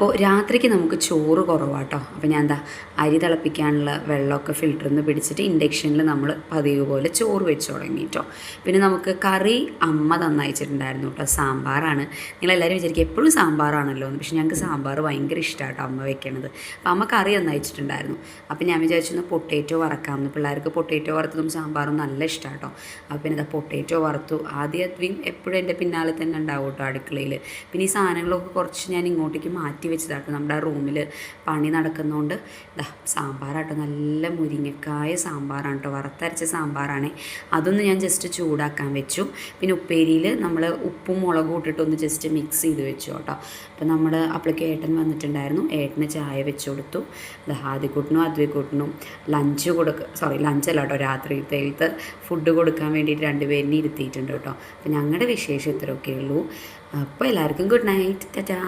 അപ്പോൾ രാത്രിക്ക് നമുക്ക് ചോറ് കുറവാട്ടോ. അപ്പോൾ ഞാൻ എന്താ അരി തിളപ്പിക്കാനുള്ള വെള്ളമൊക്കെ ഫിൽറ്ററിൽ നിന്ന് പിടിച്ചിട്ട് ഇൻഡക്ഷനിൽ നമ്മൾ പതിവ് പോലെ ചോറ് വെച്ച് തുടങ്ങി കേട്ടോ. പിന്നെ നമുക്ക് കറി അമ്മ തന്നയച്ചിട്ടുണ്ടായിരുന്നു കേട്ടോ. സാമ്പാറാണ്. നിങ്ങളെല്ലാവരും വിചാരിക്കും എപ്പോഴും സാമ്പാറാണല്ലോ എന്ന്. പക്ഷേ ഞങ്ങൾക്ക് സാമ്പാർ ഭയങ്കര ഇഷ്ടമാട്ടോ അമ്മ വെക്കണത്. അപ്പോൾ അമ്മ കറി തന്നയച്ചിട്ടുണ്ടായിരുന്നു. അപ്പോൾ ഞാൻ വിചാരിച്ചു പൊട്ടേറ്റോ വറക്കാമെന്ന്. പിള്ളേർക്ക് പൊട്ടേറ്റോ വറുത്തതും സാമ്പാറും നല്ല ഇഷ്ടമാട്ടോ. അപ്പോൾ പിന്നെ എന്താ പൊട്ടേറ്റോ വറുത്തു. ആദ്യം എപ്പോഴും എൻ്റെ പിന്നാലെ തന്നെ ഉണ്ടാവും കേട്ടോ അടുക്കളയിൽ. പിന്നെ ഈ സാധനങ്ങളൊക്കെ കുറച്ച് ഞാൻ ഇങ്ങോട്ടേക്ക് മാറ്റി വെച്ചതാട്ടോ. നമ്മുടെ ആ റൂമിൽ പണി നടക്കുന്നതുകൊണ്ട് ഇതാ സാമ്പാറാട്ടോ. നല്ല മുരിങ്ങക്കായ സാമ്പാറാണ് കേട്ടോ. വറുത്തരച്ച സാമ്പാറാണ്. അതൊന്ന് ഞാൻ ജസ്റ്റ് ചൂടാക്കാൻ വെച്ചു. പിന്നെ ഉപ്പേരിയിൽ നമ്മൾ ഉപ്പും മുളകും ഇട്ടിട്ടൊന്ന് ജസ്റ്റ് മിക്സ് ചെയ്ത് വെച്ചു കേട്ടോ. അപ്പോൾ നമ്മൾ അപ്പോഴേക്ക് ഏട്ടൻ വന്നിട്ടുണ്ടായിരുന്നു. ഏട്ടന് ചായ വെച്ച് കൊടുത്തു. ആദ്യക്കൂട്ടിനും അദ്വൈക്കൂട്ടിനും ലഞ്ചല്ല കേട്ടോ, രാത്രിയിലത്തെ ഫുഡ് കൊടുക്കാൻ വേണ്ടിയിട്ട് രണ്ടുപേരിനെ ഇരുത്തിയിട്ടുണ്ട് കേട്ടോ. അപ്പോൾ ഞങ്ങളുടെ വിശേഷം ഇത്രയൊക്കെ ഉള്ളൂ. അപ്പോൾ എല്ലാവർക്കും ഗുഡ് നൈറ്റ്. ടാറ്റാ.